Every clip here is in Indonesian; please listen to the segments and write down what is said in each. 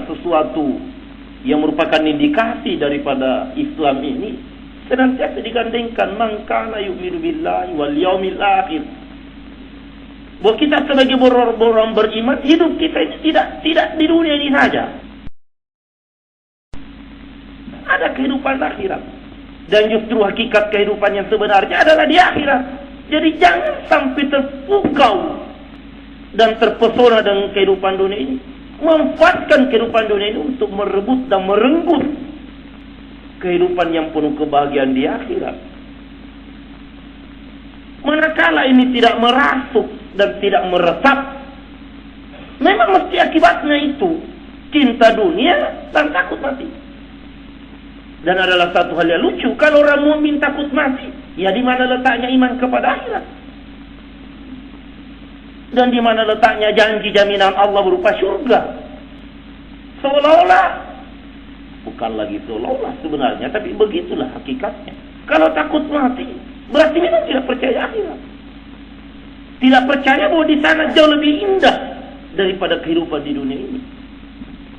sesuatu yang merupakan indikasi daripada Islam ini senantiasa digandengkan man kana yu'minu billahi wal yaumil akhir. Bahwa kita sebagai orang beriman, hidup kita ini tidak di dunia ini saja. Ada kehidupan akhirat. Dan justru hakikat kehidupan yang sebenarnya adalah di akhirat. Jadi jangan sampai terpukau dan terpesona dengan kehidupan dunia ini. Memanfaatkan kehidupan dunia ini untuk merebut dan merenggut kehidupan yang penuh kebahagiaan di akhirat. Manakala ini tidak merasuk dan tidak meresap, memang mesti akibatnya itu cinta dunia dan takut mati. Dan adalah satu hal yang lucu, kalau orang mukmin takut mati, ya di mana letaknya iman kepada akhirat? Dan di mana letaknya janji jaminan Allah berupa surga? Seolah-olah, bukan lagi seolah-olah sebenarnya, tapi begitulah hakikatnya. Kalau takut mati, berarti memang tidak percaya akhirat. Tidak percaya bahwa di sana jauh lebih indah daripada kehidupan di dunia ini.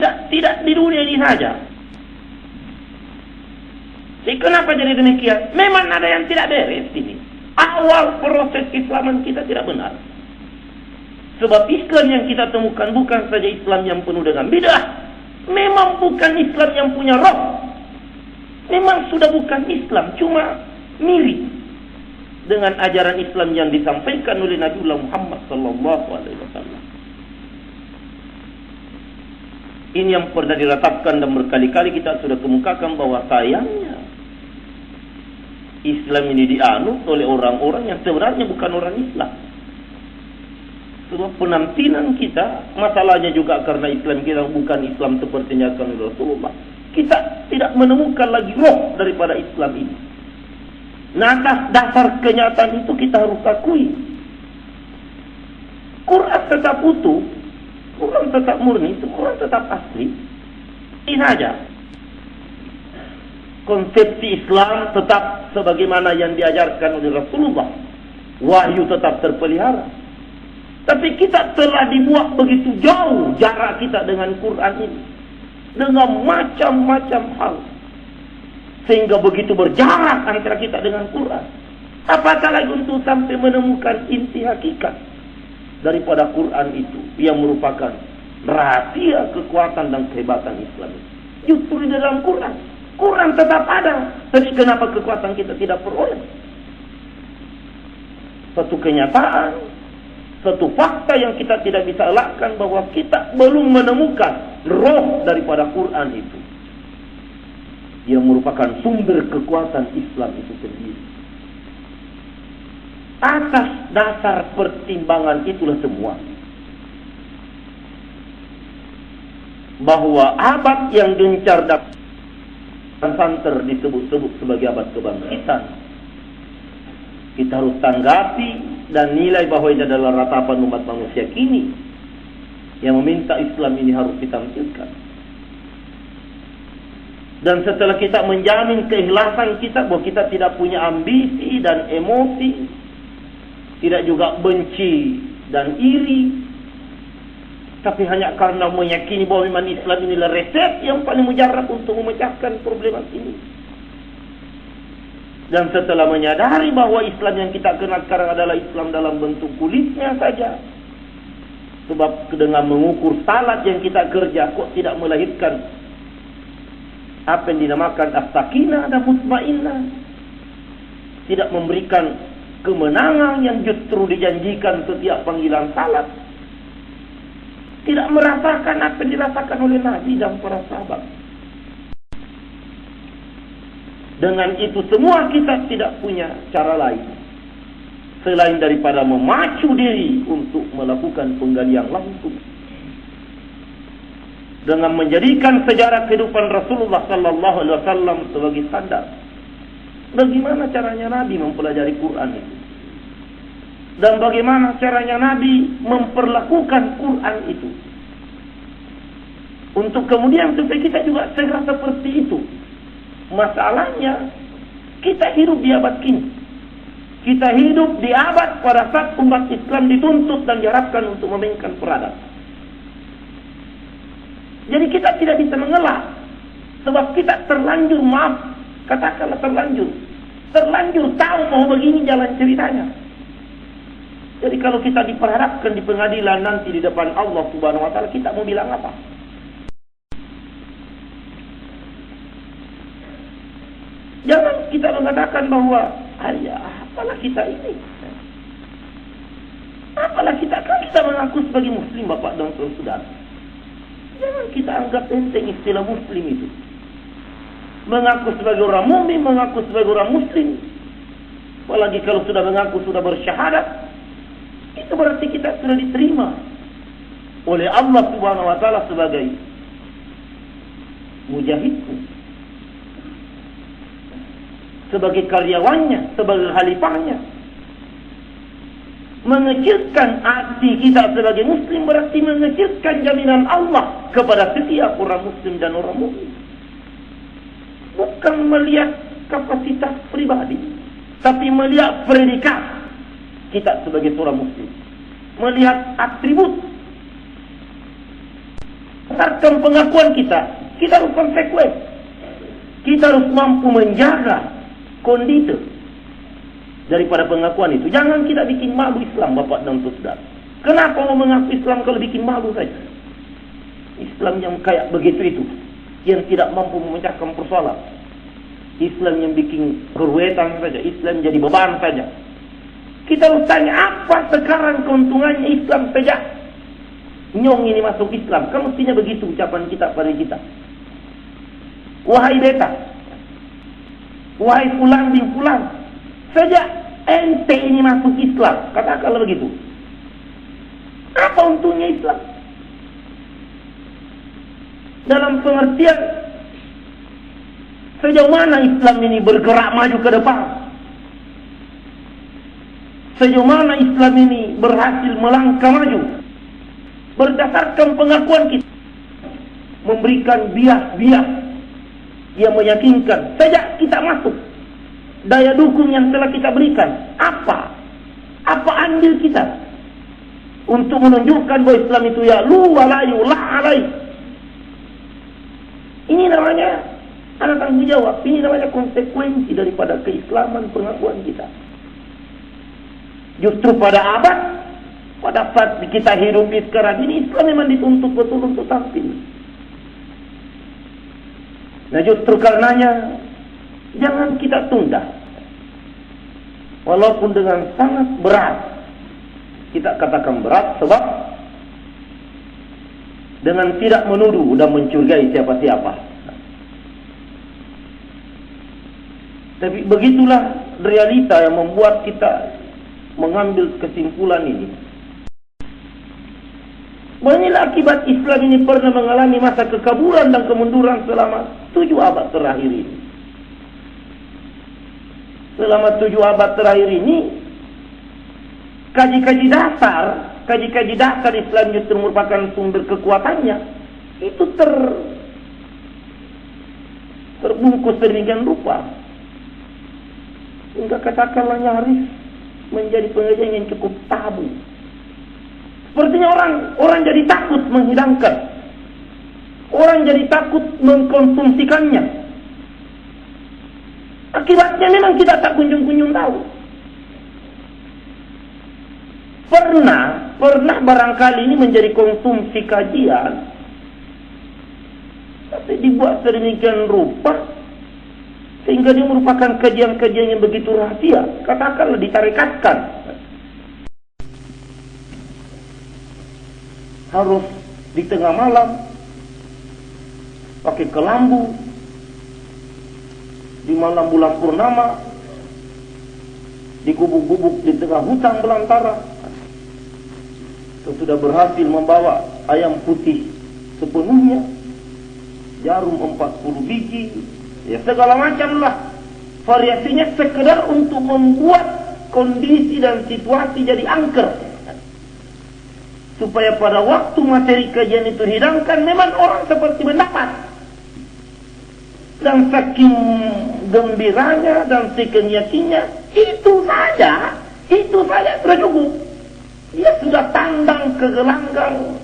Tidak di dunia ini saja. Jadi kenapa jadi demikian? Memang ada yang tidak beres ini. Awal proses Islaman kita tidak benar. Sebab Islam yang kita temukan bukan saja Islam yang penuh dengan bidah. Memang bukan Islam yang punya roh. Memang sudah bukan Islam, cuma mirip dengan ajaran Islam yang disampaikan oleh Nabi Muhammad SAW. Ini yang pernah diratapkan dan berkali-kali kita sudah kemukakan bahwa sayangnya Islam ini dianut oleh orang-orang yang sebenarnya bukan orang Islam. Sebab penampilan kita, masalahnya juga karena Islam kita bukan Islam seperti yang diajarkan oleh Rasulullah. Kita tidak menemukan lagi roh daripada Islam ini. Nah, atas dasar kenyataan itu kita harus akui. Quran tetap utuh, Quran tetap murni, Quran tetap asli. Ini saja. Konsepsi Islam tetap sebagaimana yang diajarkan oleh Rasulullah. Wahyu tetap terpelihara. Tapi kita telah dibuat begitu jauh jarak kita dengan Quran ini. Dengan macam-macam hal. Sehingga begitu berjarak antara kita dengan Quran. Apatah lagi untuk sampai menemukan inti hakikat daripada Quran itu. Yang merupakan rahasia kekuatan dan kehebatan Islam. Justru di dalam Quran. Quran tetap ada. Tapi kenapa kekuatan kita tidak peroleh? Satu kenyataan, satu fakta yang kita tidak bisa elakkan bahwa kita belum menemukan roh daripada Quran itu. Yang merupakan sumber kekuatan Islam itu sendiri. Atas dasar pertimbangan itulah semua. Bahwa abad yang gencar dan santer disebut-sebut sebagai abad kebangkitan. Kita harus tanggapi dan nilai bahwa ini adalah ratapan umat manusia kini yang meminta Islam ini harus ditampilkan. Dan setelah kita menjamin keikhlasan kita bahwa kita tidak punya ambisi dan emosi, tidak juga benci dan iri, tapi hanya karena meyakini bahwa memang Islam inilah resep yang paling mujarab untuk memecahkan problem ini. Dan setelah menyadari bahwa Islam yang kita kenal sekarang adalah Islam dalam bentuk kulitnya saja. Sebab dengan mengukur salat yang kita kerja kok tidak melahirkan apa yang dinamakan as-sakinah dan mutmainnah. Tidak memberikan kemenangan yang justru dijanjikan setiap panggilan salat. Tidak merasakan apa yang dirasakan oleh Nabi dan para sahabat. Dengan itu semua kita tidak punya cara lain selain daripada memacu diri untuk melakukan penggalian langsung. Dengan menjadikan sejarah kehidupan Rasulullah sallallahu alaihi wasallam sebagai standar. Bagaimana caranya Nabi mempelajari Quran itu? Dan bagaimana caranya Nabi memperlakukan Quran itu? Untuk kemudian supaya kita juga segera seperti itu. Masalahnya, kita hidup di abad kini. Kita hidup di abad pada saat umat Islam dituntut dan diharapkan untuk memainkan peradaban. Jadi kita tidak bisa mengelak. Sebab kita terlanjur, maaf, katakanlah terlanjur tahu bahwa begini jalan ceritanya. Jadi kalau kita diperhadapkan di pengadilan nanti di depan Allah Subhanahu wa taala, kita mau bilang apa? Jangan kita mengatakan bahwa apalah kita ini. Apalah kita, kan kita mengaku sebagai muslim, Bapak dan Saudara. Jangan kita anggap enteng istilah muslim itu. Mengaku sebagai orang mukmin, mengaku sebagai orang muslim. Apalagi kalau sudah mengaku sudah bersyahadat, itu berarti kita sudah diterima oleh Allah Subhanahu wa taala sebagai mujahidku, sebagai karyawannya, sebagai khalifahnya. Mengecilkan hati kita sebagai muslim berarti mengecilkan jaminan Allah kepada setiap orang muslim dan orang mukmin. Bukan melihat kapasitas pribadi, tapi melihat predikat kita sebagai seorang muslim. Melihat atribut. Berdasarkan pengakuan kita harus konsekuen. Kita harus mampu menjaga kondisi daripada pengakuan itu. Jangan kita bikin malu Islam, Bapak dan Saudara. Kenapa mau mengaku Islam kalau bikin malu saja? Islam yang kayak begitu itu, yang tidak mampu memecahkan persoalan. Islam yang bikin keruwetan saja, Islam jadi beban saja. Kita harus tanya, apa sekarang keuntungannya Islam saja? Nyong ini masuk Islam, kan mestinya begitu ucapan kita pada kita. Wahai beta, wahai fulan bin fulan, sejak ente ini masuk Islam, katakanlah begitu. Apa untungnya Islam? Dalam pengertian sejauh mana Islam ini bergerak maju ke depan? Sejauh mana Islam ini berhasil melangkah maju? Berdasarkan pengakuan kita, memberikan bias-bias yang meyakinkan. Sejak kita masuk, daya dukung yang telah kita berikan, apa andil kita untuk menunjukkan bahwa Islam itu ya lu walayu la alai. Ini namanya anak tanggung jawab. Ini namanya konsekuensi daripada keislaman pengakuan kita. Justru pada saat kita hidup di sekarang ini, Islam memang dituntut betul untuk tampil. Nah justru karenanya jangan kita tunda. Walaupun dengan sangat berat, kita katakan berat sebab dengan tidak menuduh dan mencurigai siapa-siapa. Tapi begitulah realita yang membuat kita mengambil kesimpulan ini. Inilah akibat Islam ini pernah mengalami masa kekaburan dan kemunduran selama 7 abad terakhir ini. Selama 7 abad terakhir ini, kaji-kaji dasar Islam justru merupakan sumber kekuatannya. Itu terbungkus sedemikian rupa, hingga katakanlah nyaris menjadi pengajian yang cukup tabu. Sepertinya orang jadi takut menghidangkan, orang jadi takut mengkonsumsikannya. Akibatnya memang kita tak kunjung-kunjung tahu. Pernah barangkali ini menjadi konsumsi kajian, tapi dibuat sedemikian rupa sehingga dia merupakan kajian-kajian yang begitu rahasia. Katakanlah ditarikatkan, harus di tengah malam pakai kelambu, di malam bulan purnama, di gubuk-gubuk di tengah hutan belantara. Sudah berhasil membawa ayam putih sepenuhnya, jarum 40 biji, ya segala macam lah variasinya, sekedar untuk membuat kondisi dan situasi jadi angker, supaya pada waktu materi kajian itu hidangkan, memang orang seperti mendapat. Dan saking gembiranya dan saking yakinnya, itu saja sudah cukup. Dia sudah tandang ke gelanggang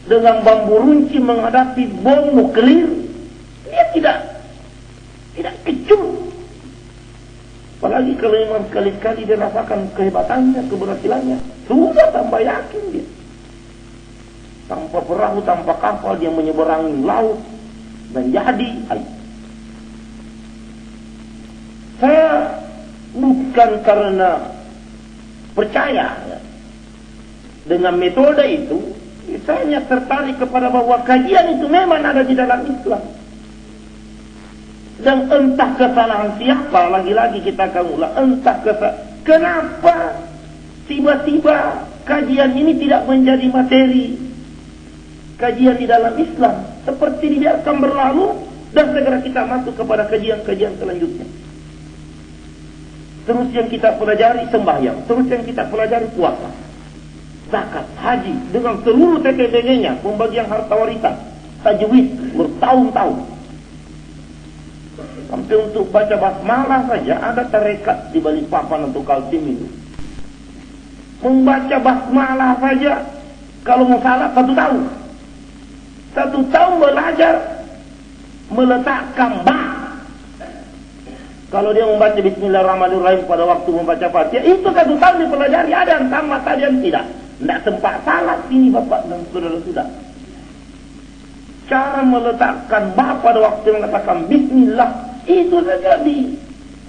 dengan bambu runcing menghadapi bom nuklir, dia tidak kecut. Apalagi kalau memang sekali-sekali dia rasakan kehebatannya, keberhasilannya, sudah tambah yakin dia. Tanpa perahu, tanpa kapal, dia menyeberangi laut dan jadi. Saya bukan karena percaya dengan metode itu, saya hanya tertarik kepada bahwa kajian itu memang ada di dalam Islam. Dan entah kesalahan siapa, lagi-lagi kita akan ulang, entah kenapa tiba-tiba kajian ini tidak menjadi materi kajian di dalam Islam, seperti dibiarkan berlalu dan segera kita masuk kepada kajian-kajian selanjutnya. Terus yang kita pelajari sembahyang, terus yang kita pelajari puasa, zakat, haji, dengan seluruh TTBG-nya, pembagian harta warisan, tajwid bertahun-tahun. Sampai untuk baca basmalah saja ada tarekat di Balikpapan atau Kaltim itu. Membaca basmalah saja kalau mau salah 1 tahun. 1 tahun belajar meletakkan ba. Kalau dia membaca Bismillahirrahmanirrahim pada waktu membaca Fatihah, itu 1 tahun dipelajari, ada yang sama, ada yang tidak. Tidak sempat salah ini Bapak dan saudara-saudara. Cara meletakkan ba pada waktu mengatakan Bismillah, itu saja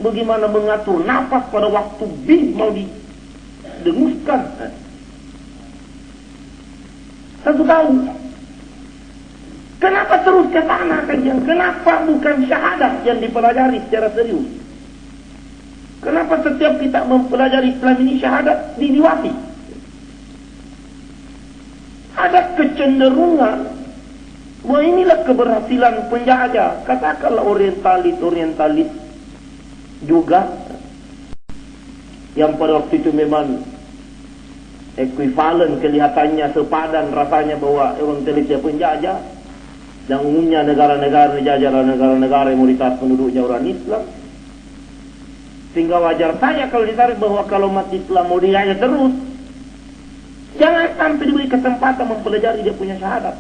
bagaimana mengatur nafas pada waktu bin mau didenguskan. 1 tahun. Kenapa terus ke sana kajian? Kenapa bukan syahadat yang dipelajari secara serius? Kenapa setiap kita mempelajari Islam ini syahadat diliwati? Ada kecenderungan bahwa inilah keberhasilan penjajah. Katakanlah orientalis juga, yang pada waktu itu memang ekuivalen, kelihatannya sepadan rasanya bahwa orientalis dia penjajah, dan umumnya negara-negara dijajah adalah negara-negara yang mayoritas penduduknya orang Islam. Sehingga wajar saja kalau ditarik bahwa kalau umat Islam mau dijajah terus, jangan sampai diberi kesempatan mempelajari dia punya syahadat.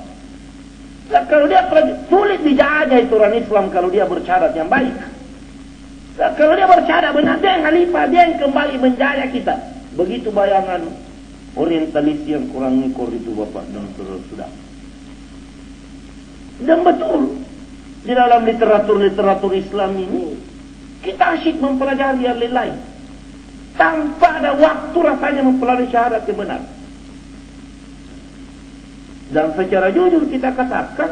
Nah, kalau dia sulit dijajah itu orang Islam kalau dia bersyahadat yang baik. Nah, kalau dia bersyahadat benar, dia yang khalifah, dia yang kembali menjajah kita. Begitu bayangan orientalis yang kurang ngikor itu Bapak dan saudara-saudara. Dan betul, di dalam literatur Islam ini kita asyik mempelajari hal lain tanpa ada waktu rasanya mempelajari syahadat yang benar. Dan secara jujur kita katakan,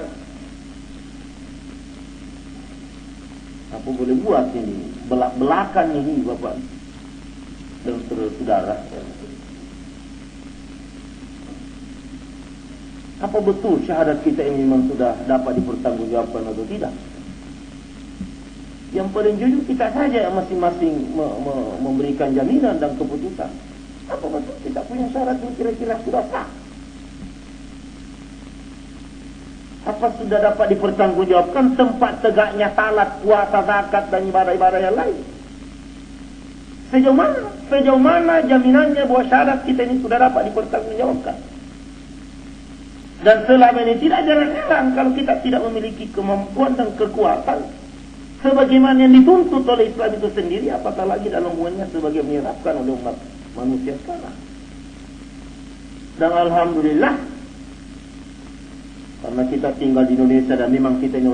apa boleh buat ini belak-belakan ini Bapak dan saudara-saudara. Apa betul syahadat kita ini memang sudah dapat dipertanggungjawabkan atau tidak? Yang paling jujur kita saja yang masing-masing memberikan jaminan dan keputusan. Apa betul kita punya syahadat yang kira-kira sudah sah? Apa sudah dapat dipertanggungjawabkan tempat tegaknya salat, puasa, zakat dan ibadah-ibadah yang lain? Sejauh mana jaminannya bahwa syahadat kita ini sudah dapat dipertanggungjawabkan? Dan selama ini tidak jarang-jarang kalau kita tidak memiliki kemampuan dan kekuatan sebagaimana yang dituntut oleh Islam itu sendiri, apatah lagi dalam hubungannya sebagai menyiapkan oleh umat manusia sekarang. Dan alhamdulillah, karena kita tinggal di Indonesia dan memang kita ini